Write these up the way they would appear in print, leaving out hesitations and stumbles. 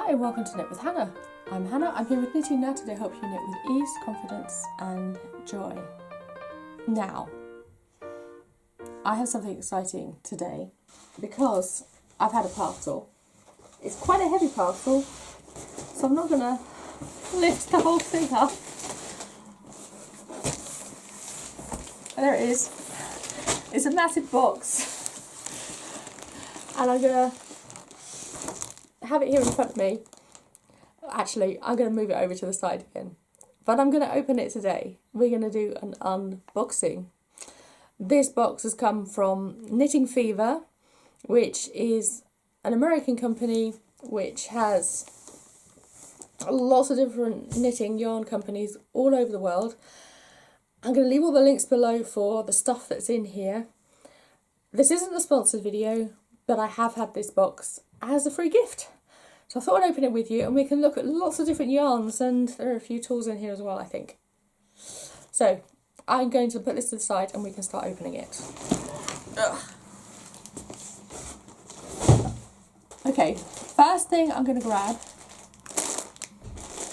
Hi and welcome to Knit with Hannah. I'm Hannah, I'm here with Knitting Now to help you knit with ease, confidence and joy. Now, I have something exciting today because I've had a parcel. It's quite a heavy parcel, so I'm not going to lift the whole thing up. And there it is. It's a massive box and I'm going to have it here in front of me. Actually, I'm going to move it over to the side again. But I'm going to open it today. We're going to do an unboxing. This box has come from Knitting Fever, which is an American company which has lots of different knitting yarn companies all over the world. I'm going to leave all the links below for the stuff that's in here. This isn't a sponsored video, but I have had this box as a free gift. So I thought I'd open it with you and we can look at lots of different yarns, and there are a few tools in here as well, I think. So I'm going to put this to the side and we can start opening it. Ugh. Okay, first thing I'm going to grab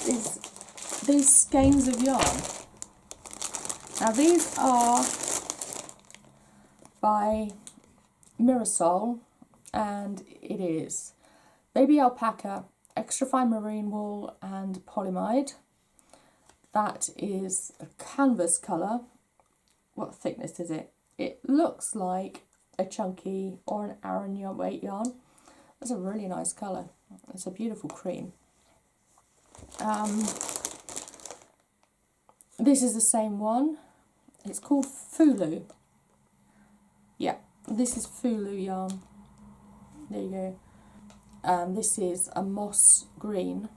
is these skeins of yarn. Now these are by Mirasol, and it is baby alpaca, extra fine marine wool and polyamide. That is a canvas colour. What thickness is it? It looks like a chunky or an Aran weight yarn. That's a really nice colour. It's a beautiful cream. This is the same one. It's called Fulu. Yeah, this is Fulu yarn. There you go. This is a moss green.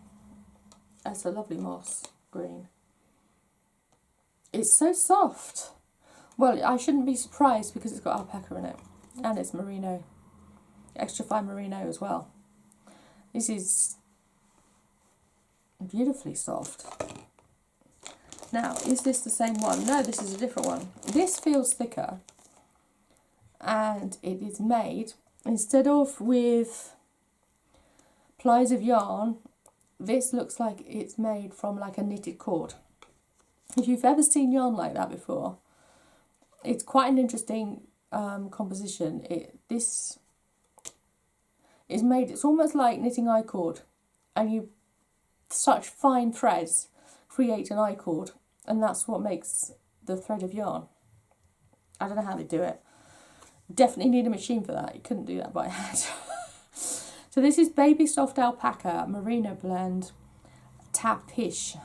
That's a lovely moss green. It's so soft. Well, I shouldn't be surprised because it's got alpaca in it. And it's merino. Extra fine merino as well. This is beautifully soft. Now, is this the same one? No, this is a different one. This feels thicker. And it is made, instead of with plies of yarn, this looks like it's made from like a knitted cord. If you've ever seen yarn like that before, it's quite an interesting composition. This is made, it's almost like knitting I-cord, and you such fine threads create an I-cord, and that's what makes the thread of yarn. I don't know how they do it. Definitely need a machine for that. You couldn't do that by hand. So this is Baby Soft Alpaca Merino Blend Tapish.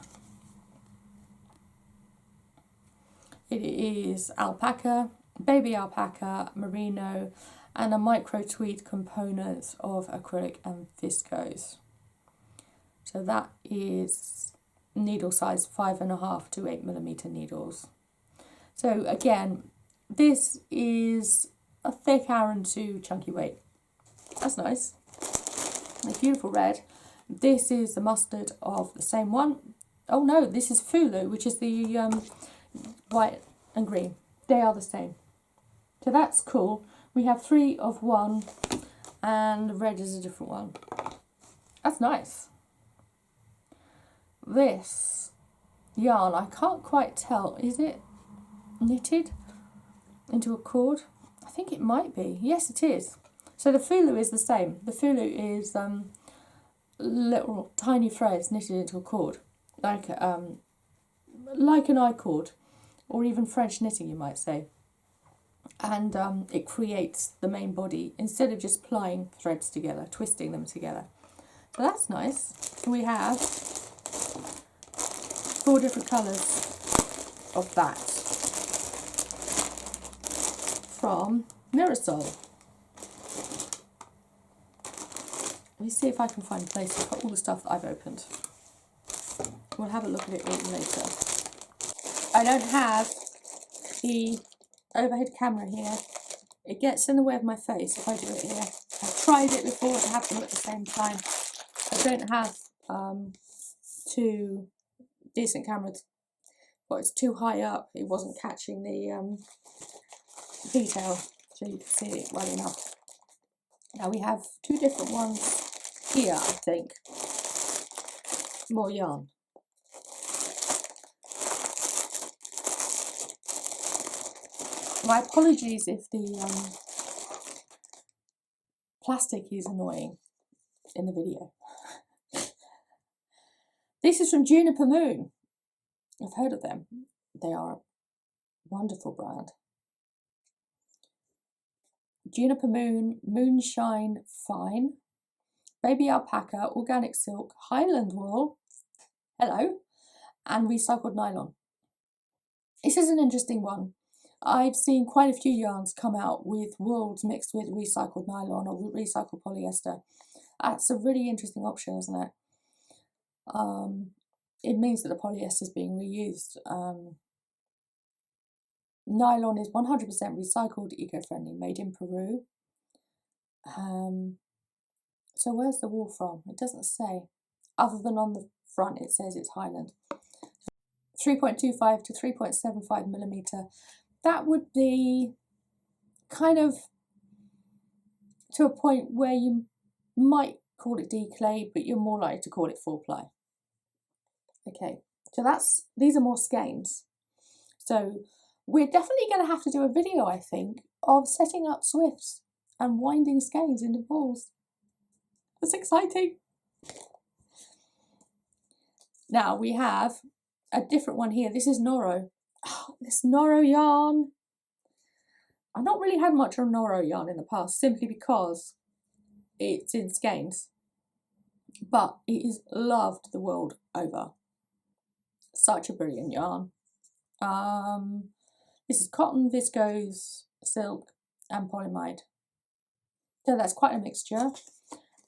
It is alpaca, baby alpaca, merino, and a micro tweed component of acrylic and viscose. So that is needle size 5.5 to 8mm needles. So again, this is a thick Aran to chunky weight. That's nice. A beautiful red. This is the mustard of the same one. Oh no, this is Fulu, which is the white and green. They are the same. So that's cool. We have 3 of one and the red is a different one. That's nice. This yarn, I can't quite tell. Is it knitted into a cord? I think it might be. Yes, it is. So the Fulu is the same. The Fulu is little tiny threads knitted into a cord, like an I-cord, or even French knitting, you might say. And it creates the main body instead of just plying threads together, twisting them together. So that's nice. So we have 4 different colours of that from Mirasol. Let me see if I can find a place to put all the stuff that I've opened. We'll have a look at it all later. I don't have the overhead camera here. It gets in the way of my face if I do it here. I've tried it before to have them at the same time. I don't have 2 decent cameras. Well, it's too high up. It wasn't catching the detail so you can see it well enough. Now we have 2 different ones here, I think. more yarn. My apologies if the plastic is annoying in the video. This is from Juniper Moon. I've heard of them. They are a wonderful brand. Juniper Moon, Moonshine Fine, Baby Alpaca, Organic Silk, Highland Wool, hello, and recycled nylon. This is an interesting one. I've seen quite a few yarns come out with wools mixed with recycled nylon or recycled polyester. That's a really interesting option, isn't it? It means that the polyester is being reused. Nylon is 100% recycled, eco-friendly, made in Peru. So where's the wool from? It doesn't say. Other than on the front, it says it's Highland. 3.25 to 3.75 millimetre. That would be kind of to a point where you might call it declay, but you're more likely to call it 4-ply. Okay, so these are more skeins. So we're definitely going to have to do a video, I think, of setting up swifts and winding skeins into balls. That's exciting. Now we have a different one here. This is Noro. Oh, this Noro yarn. I've not really had much of Noro yarn in the past, simply because it's in skeins, but it is loved the world over. Such a brilliant yarn. This is cotton, viscose, silk, and polyamide. So that's quite a mixture,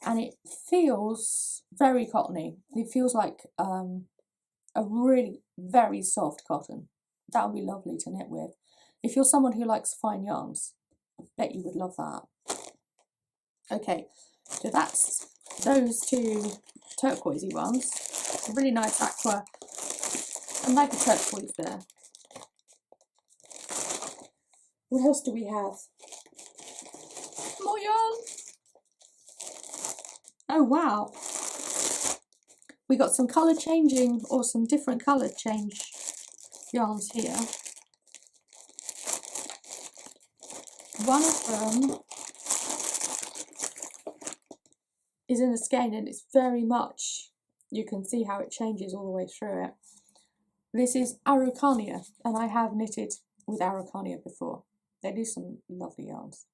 and it feels very cottony. It feels like a really very soft cotton. That would be lovely to knit with. If you're someone who likes fine yarns, I bet you would love that. Okay, so that's those two turquoisey ones. A really nice aqua and like a turquoise there. What else do we have? More yarn. Oh wow. We got some colour changing or some different colour change yarns here. One of them is in the skein and it's very much, you can see how it changes all the way through it. This is Araucania, and I have knitted with Araucania before. They do some lovely yarns.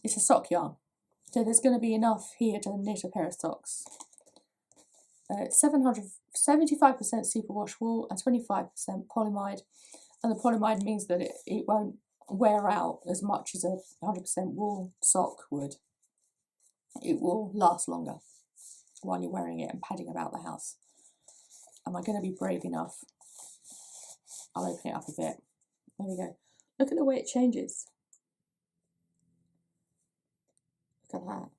It's a sock yarn, so there's going to be enough here to knit a pair of socks. 75% superwash wool and 25% polyamide, and the polyamide means that it won't wear out as much as a 100% wool sock would. It will last longer while you're wearing it and padding about the house. Am I going to be brave enough? I'll open it up a bit. There we go. Look at the way it changes. Look at that.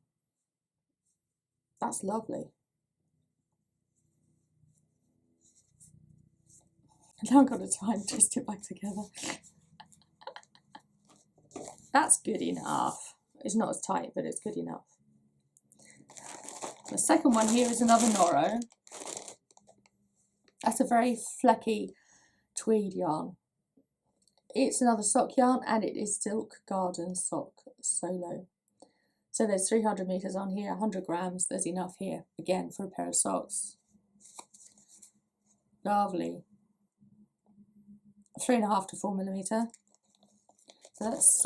That's lovely. I haven't got the time to twist it back together. That's good enough. It's not as tight, but it's good enough. The second one here is another Noro. That's a very flecky tweed yarn. It's another sock yarn, and it is Silk Garden Sock Solo. So there's 300 meters on here, 100 grams. There's enough here, again, for a pair of socks. Lovely. 3.5 to 4 millimeter. So that's,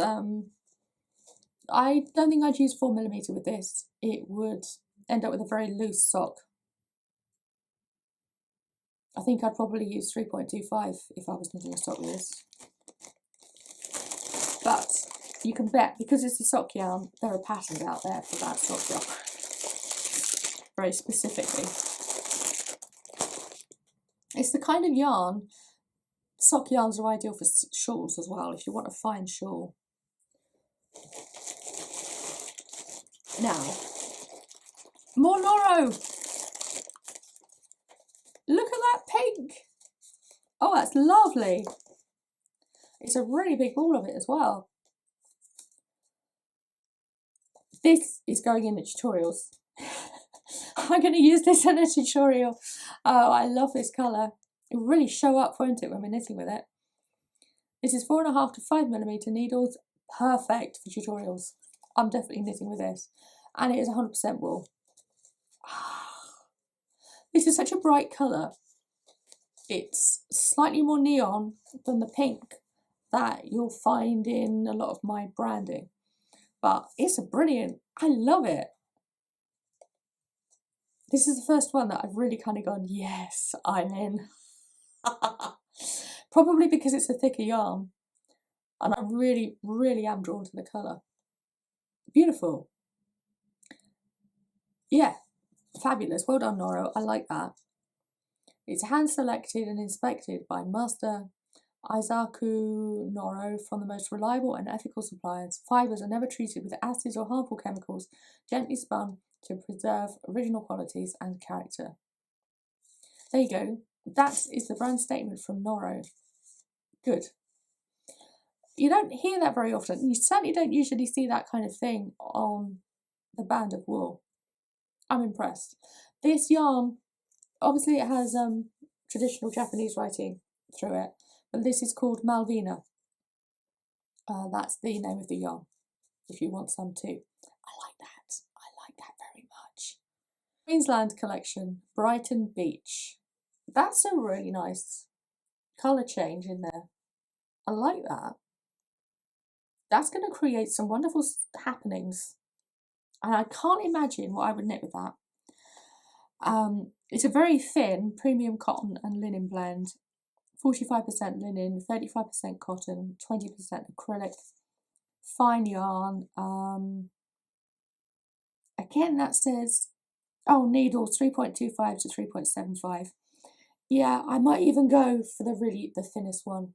I don't think I'd use 4 millimeter with this. It would end up with a very loose sock. I think I'd probably use 3.25 if I was knitting a sock with this. But you can bet, because it's a sock yarn, there are patterns out there for that sock yarn. Very specifically. It's the kind of yarn, sock yarns are ideal for shawls as well, if you want a fine shawl. Now, more Noro! Look at that pink! Oh, that's lovely! It's a really big ball of it as well. This is going in the tutorials. I'm going to use this in a tutorial. Oh, I love this colour. It will really show up, won't it, when we're knitting with it? This is 4.5 to 5mm needles, perfect for tutorials. I'm definitely knitting with this. And it is 100% wool. This is such a bright colour. It's slightly more neon than the pink that you'll find in a lot of my branding. But it's a brilliant, I love it. This is the first one that I've really kind of gone, yes, I'm in. Probably because it's a thicker yarn. And I really, really am drawn to the colour. Beautiful. Yeah, fabulous. Well done, Noro. I like that. It's hand selected and inspected by Master Aizaku Noro from the most reliable and ethical suppliers. Fibres are never treated with acids or harmful chemicals, gently spun to preserve original qualities and character. There you go. That is the brand statement from Noro. Good. You don't hear that very often. You certainly don't usually see that kind of thing on the band of wool. I'm impressed. This yarn, obviously it has traditional Japanese writing through it, but this is called Malvina. That's the name of the yarn, if you want some too. I like that. I like that very much. Queensland collection, Brighton Beach. That's a really nice colour change in there. I like that. That's going to create some wonderful happenings. And I can't imagine what I would knit with that. It's a very thin premium cotton and linen blend. 45% linen, 35% cotton, 20% acrylic. Fine yarn. Again, that says, oh, needles 3.25 to 3.75. Yeah, I might even go for the thinnest one.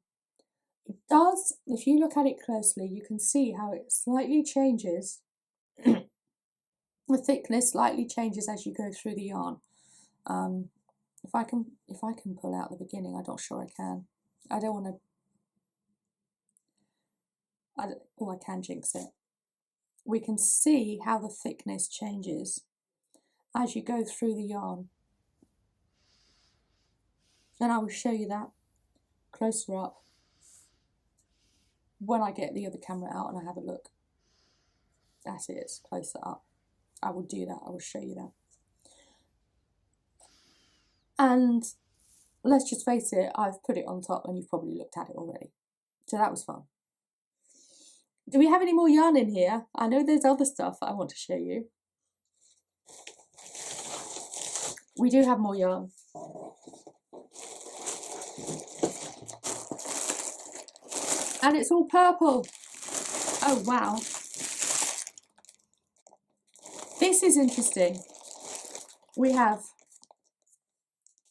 It does, if you look at it closely, you can see how it slightly changes. The thickness slightly changes as you go through the yarn. If I can pull out the beginning, I'm not sure I can. I don't want to. Oh, I can jinx it. We can see how the thickness changes as you go through the yarn, and I will show you that closer up when I get the other camera out and I have a look. That's it. It's closer up. I will do that. I will show you that. And let's just face it, I've put it on top and you've probably looked at it already. So that was fun. Do we have any more yarn in here? I know there's other stuff I want to show you. We do have more yarn. And it's all purple. Oh, wow. This is interesting. We have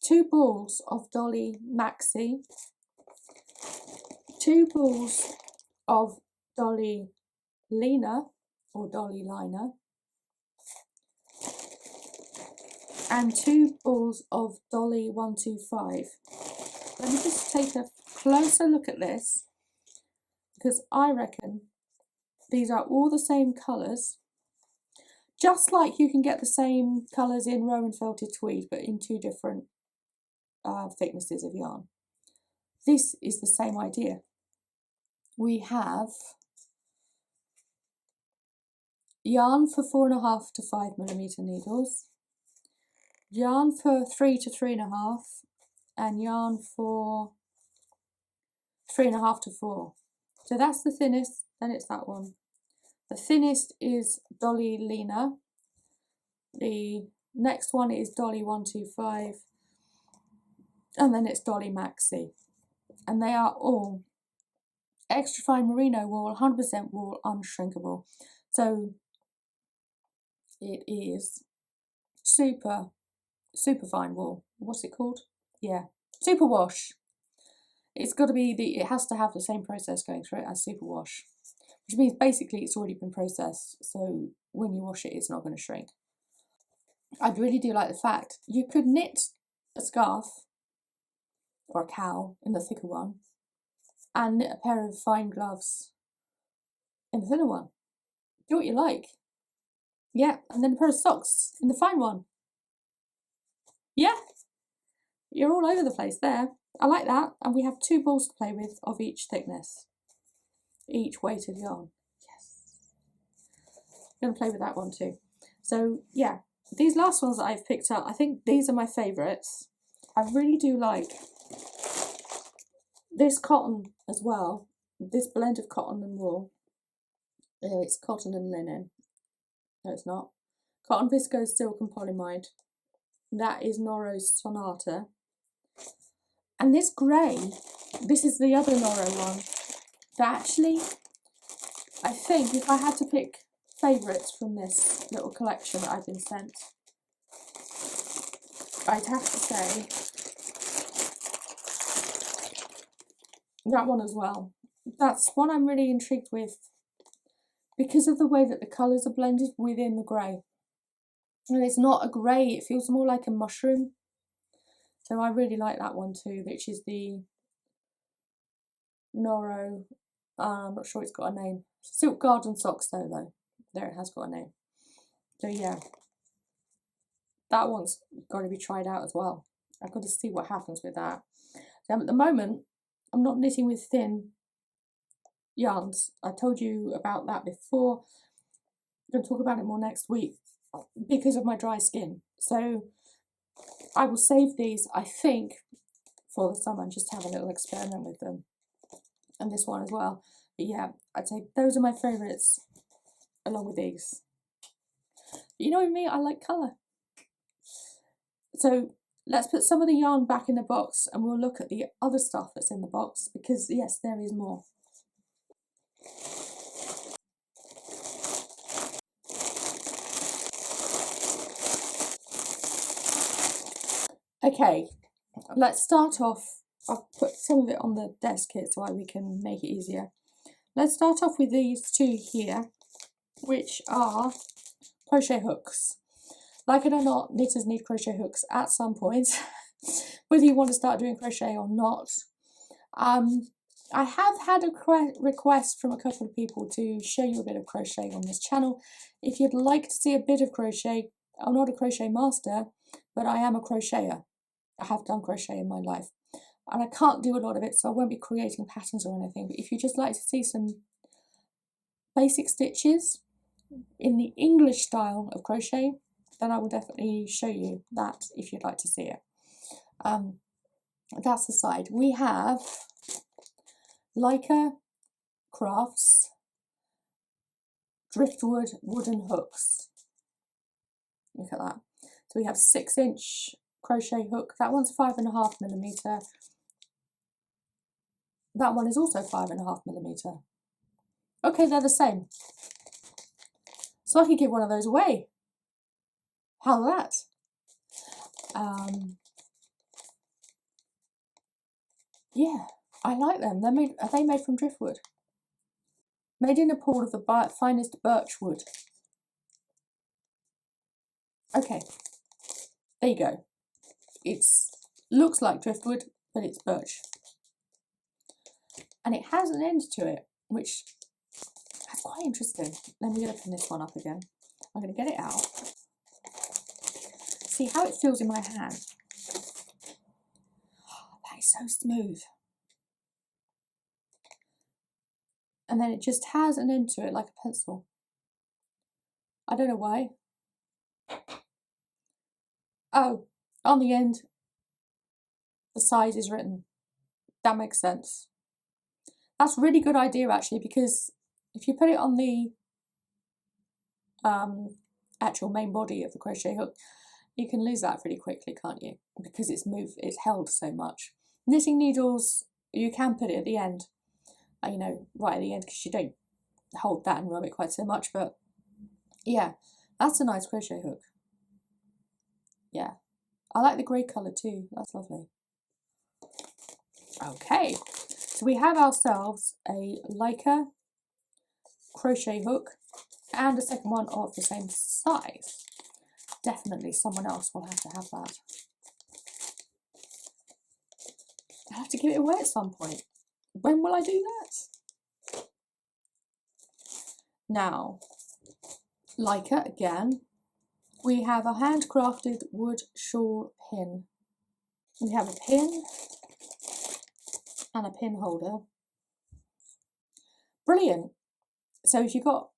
2 balls of Dolly Maxi, 2 balls of Dolly Lena or Dolly Liner, and 2 balls of Dolly 125. Let me just take a closer look at this, because I reckon these are all the same colours, just like you can get the same colours in Rowan Felted Tweed, but in 2 different thicknesses of yarn. This is the same idea. We have yarn for 4.5 to 5mm needles, yarn for 3 to 3.5, and yarn for 3.5 to 4. So that's the thinnest, then it's that one. The thinnest is Dolly Lena. The next one is Dolly 125, and then it's Dolly Maxi. And they are all extra fine merino wool, 100% wool, unshrinkable. So it is super fine wool. What's it called? Yeah, super wash. It's got to be it has to have the same process going through it as super wash, which means basically it's already been processed. So when you wash it, it's not going to shrink. I really do like the fact you could knit a scarf or a cowl in the thicker one and knit a pair of fine gloves in the thinner one. Do what you like. Yeah, and then a pair of socks in the fine one. Yeah, You're all over the place there. I like that. And we have 2 balls to play with of each thickness, each weight of yarn. Yes. I'm going to play with that one too. So yeah, these last ones that I've picked up, I think these are my favourites. I really do like this cotton as well, this blend of cotton and wool. Oh, it's cotton and linen. No, it's not. Cotton, viscose, silk and polyamide. That is Noro's Sonata. And this grey, this is the other Noro one. That actually, I think if I had to pick favourites from this little collection that I've been sent, I'd have to say that one as well. That's one I'm really intrigued with because of the way that the colours are blended within the grey. And it's not a grey, it feels more like a mushroom. So I really like that one too, which is the Noro, I'm not sure it's got a name. Silk Garden Socks though. There, it has got a name. So yeah, that one's got to be tried out as well. I've got to see what happens with that. So at the moment, I'm not knitting with thin yarns. I told you about that before. I'm going to talk about it more next week because of my dry skin. So I will save these, I think, for the summer and just have a little experiment with them. And this one as well. But yeah, I'd say those are my favourites along with these. But you know me, I like colour. So let's put some of the yarn back in the box and we'll look at the other stuff that's in the box because yes, there is more. Okay, let's start off. I'll put some of it on the desk here so we can make it easier. Let's start off with these 2 here, which are crochet hooks. Like it or not, knitters need crochet hooks at some point, whether you want to start doing crochet or not. I have had a request from a couple of people to show you a bit of crochet on this channel. If you'd like to see a bit of crochet, I'm not a crochet master, but I am a crocheter. I have done crochet in my life. And I can't do a lot of it, so I won't be creating patterns or anything. But if you just like to see some basic stitches in the English style of crochet, then I will definitely show you that if you'd like to see it. That's the side. We have Leica Crafts driftwood wooden hooks. Look at that. So we have 6-inch crochet hook. That one's 5.5mm. That one is also 5.5mm. Okay, they're the same. So I could give one of those away. How's that? Yeah, I like them. Are they made from driftwood? Made in a pool of the finest birch wood. Okay, there you go. Looks like driftwood, but it's birch. And it has an end to it, which is quite interesting. Let me open this one up again. I'm going to get it out. See how it feels in my hand. That is so smooth. And then it just has an end to it like a pencil. I don't know why. Oh, on the end, the size is written. That makes sense. That's a really good idea actually, because if you put it on the actual main body of the crochet hook, you can lose that pretty quickly, can't you? Because it's held so much. Knitting needles, you can put it at the end, you know, right at the end, because you don't hold that and rub it quite so much. But yeah, that's a nice crochet hook. Yeah, I like the grey colour too. That's lovely. Okay, so we have ourselves a Leica crochet hook and a second one of the same size. Definitely someone else will have to have that. I'll have to give it away at some point. When will I do that? Now, Leica again. We have a handcrafted wood shawl pin. We have a pin and a pin holder. Brilliant. So if you've got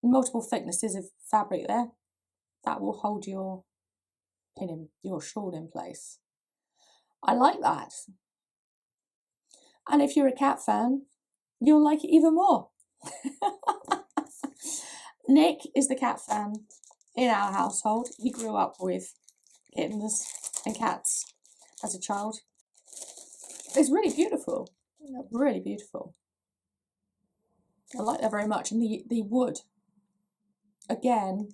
multiple thicknesses of fabric there, that will hold your pin in, your shawl in place. I like that. And if you're a cat fan, you'll like it even more. Nick is the cat fan in our household. He grew up with kittens and cats as a child. It's really beautiful, really beautiful. I like that very much. And the wood, again,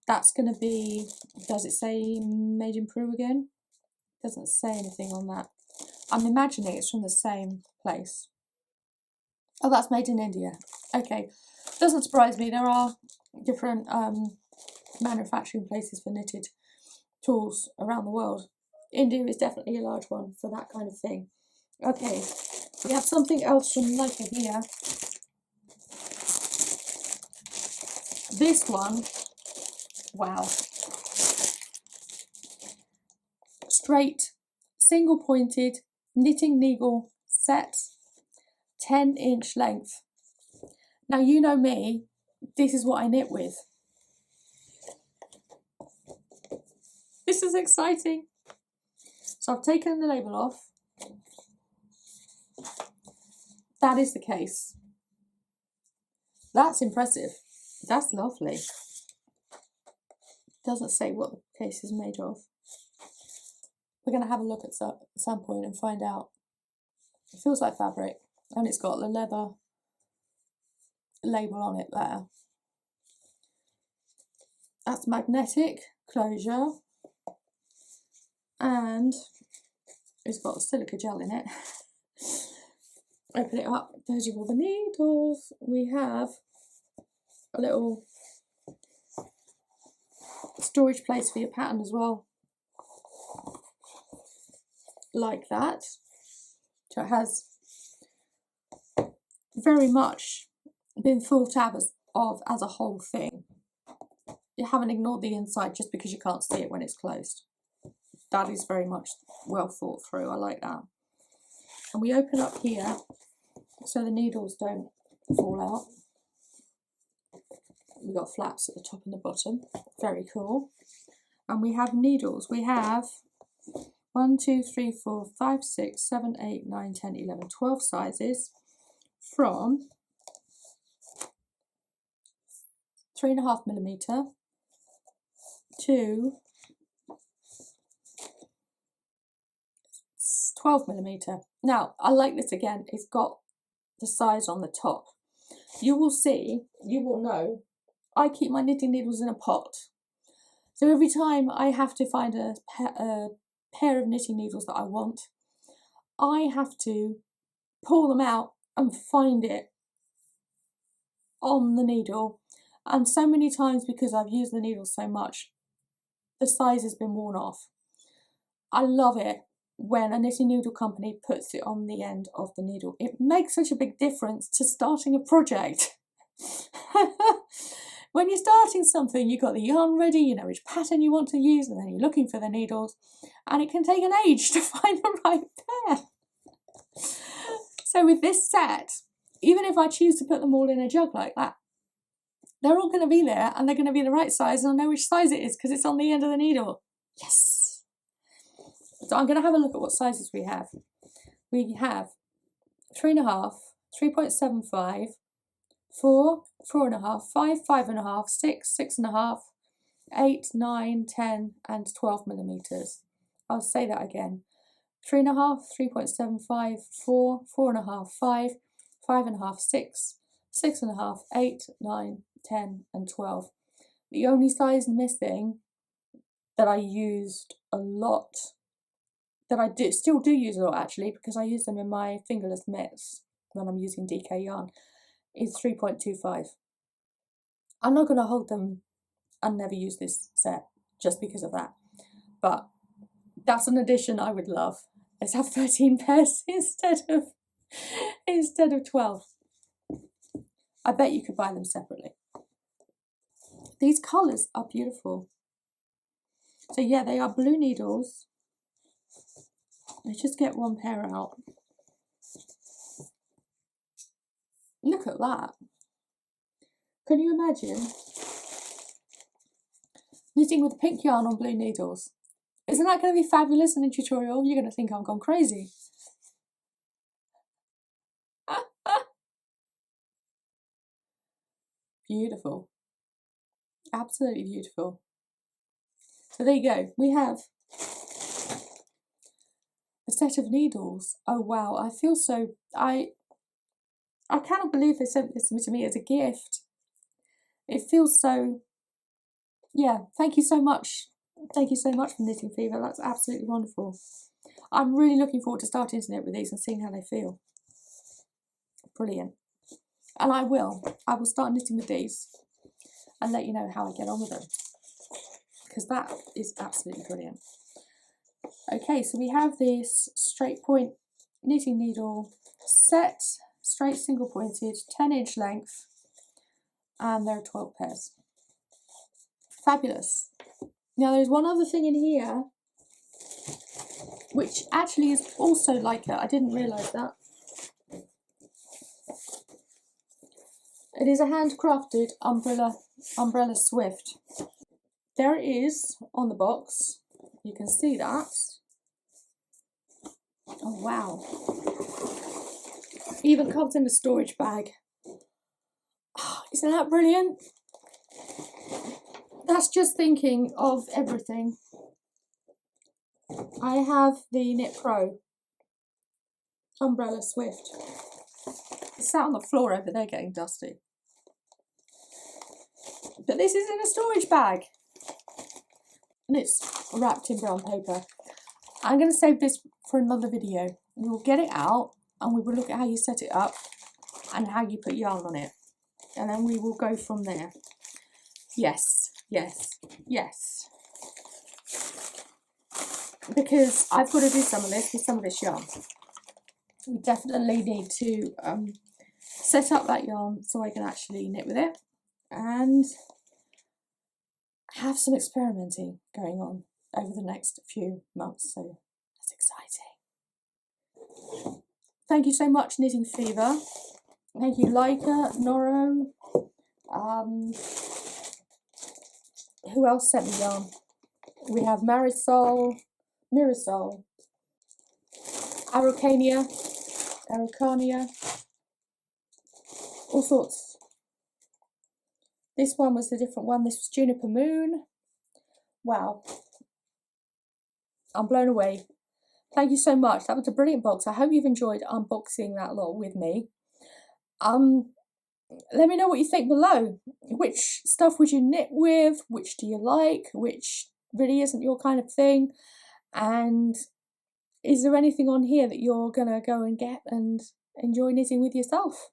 that's going to be, does it say made in Peru again? Doesn't say anything on that. I'm imagining it's from the same place. Oh, that's made in India. Okay, doesn't surprise me. There are different manufacturing places for knitted tools around the world. India is definitely a large one for that kind of thing. Okay, we have something else from Leica here. This one, wow. Straight, single pointed, knitting needle set, 10-inch length. Now you know me, this is what I knit with. This is exciting. So I've taken the label off. That is the case. That's impressive. That's lovely. Doesn't say what the case is made of. We're going to have a look at some point and find out. It feels like fabric, and it's got the leather label on it there. That's magnetic closure, and it's got silica gel in it. Open it up, there's all the needles. We have a little storage place for your pattern as well, like that. So it has very much been thought of as a whole thing. You haven't ignored the inside just because you can't see it when it's closed. That is very much well thought through. I like that. And we open up here so the needles don't fall out. We've got flaps at the top and the bottom. Very cool. And we have needles. We have 1, 2, 3, 4, 5, 6, 7, 8, 9, 10, 11, 12 sizes from 3.5mm to 12mm. Now, I like this again. It's got the size on the top. You will see, you will know, I keep my knitting needles in a pot. So every time I have to find a pair of knitting needles that I want, I have to pull them out and find it on the needle. And so many times, because I've used the needle so much, the size has been worn off. I love it when a knitting needle company puts it on the end of the needle. It makes such a big difference to starting a project. When you're starting something, you've got the yarn ready, you know which pattern you want to use, and then you're looking for the needles, and it can take an age to find the right pair. So with this set, even if I choose to put them all in a jug like that, they're all going to be there, and they're going to be the right size, and I know which size it is because it's on the end of the needle. Yes! So I'm going to have a look at what sizes we have. We have 3.5, 3.75, 4, 4.5, 5, 5.5, 6, 6.5, 8, 9, 10 and 12mm. I'll say that again. 3.5, 3.75, 4, 4.5, 5, 5.5, 6, 6.5, 8, 9, 10 and 12. The only size missing that I used a lot, that I still do use a lot actually, because I use them in my fingerless mitts when I'm using DK yarn, is 3.25. I'm not going to hold them and never use this set just because of that, but that's an addition I would love. Let's have 13 pairs instead of 12. I bet you could buy them separately. These colours are beautiful. So yeah, they are blue needles Let's just get one pair out. Look at that. Can you imagine knitting with pink yarn on blue needles? Isn't that going to be fabulous in a tutorial? You're going to think I've gone crazy. Beautiful. Absolutely beautiful. So there you go. We have a set of needles. Oh wow, I feel so... I cannot believe they sent this to me as a gift. It feels so... Yeah, thank you so much. Thank you so much for Knitting Fever. That's absolutely wonderful. I'm really looking forward to starting to knit with these and seeing how they feel. Brilliant. And I will start knitting with these and let you know how I get on with them, because that is absolutely brilliant. Okay, so we have this straight point knitting needle set, straight single pointed, 10-inch length, and there are 12 pairs. Fabulous. Now there's one other thing in here which actually is also like it. I didn't realise that. It is a handcrafted umbrella swift. There it is on the box. You can see that. Oh wow. Even comes in a storage bag. Oh, isn't that brilliant? That's just thinking of everything. I have the Knit Pro umbrella swift. It's sat on the floor over there getting dusty. But this is in a storage bag. And it's wrapped in brown paper. I'm going to save this for another video. We will get it out and we will look at how you set it up and how you put yarn on it. And then we will go from there. Yes, yes, yes. Because I've got to do some of this with some of this yarn. We definitely need to set up that yarn so I can actually knit with it and have some experimenting going on over the next few months. So that's exciting. Thank you so much, Knitting Fever. Thank you, Leica, Noro. Who else sent me yarn? We have Mirasol, Araucania, all sorts. This one was a different one. This was Juniper Moon. Wow. I'm blown away. Thank you so much. That was a brilliant box. I hope you've enjoyed unboxing that lot with me. Let me know what you think below. Which stuff would you knit with? Which do you like? Which really isn't your kind of thing? And is there anything on here that you're going to go and get and enjoy knitting with yourself?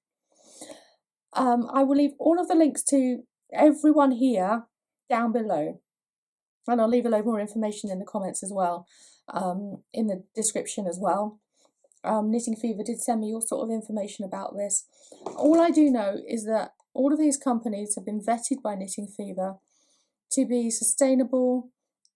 I will leave all of the links to everyone here down below. And I'll leave a load more information in the comments as well, in the description as well. Knitting Fever did send me all sort of information about this. All I do know is that all of these companies have been vetted by Knitting Fever to be sustainable,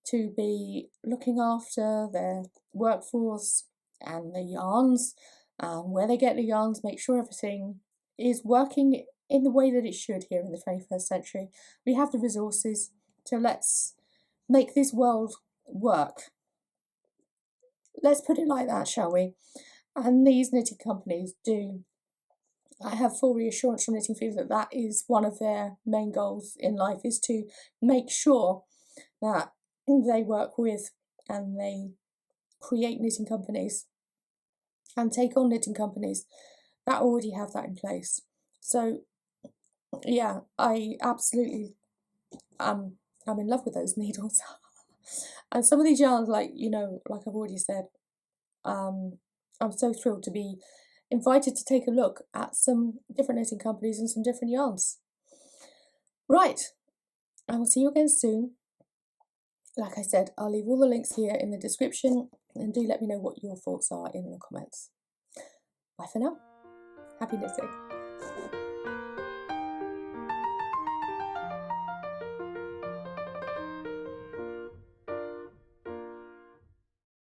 to be looking after their workforce and the yarns, where they get the yarns, make sure everything is working in the way that it should here in the 21st century. We have the resources, so let's make this world work. Let's put it like that, shall we? And these knitting companies do. I have full reassurance from Knitting Fever that that is one of their main goals in life, is to make sure that they work with and they create knitting companies and take on knitting companies that already have that in place. So yeah, I absolutely I'm in love with those needles. And some of these yarns, like, you know, like I've already said, I'm so thrilled to be invited to take a look at some different knitting companies and some different yarns. Right, I will see you again soon. Like I said, I'll leave all the links here in the description, and do let me know what your thoughts are in the comments. Bye for now. Happy knitting.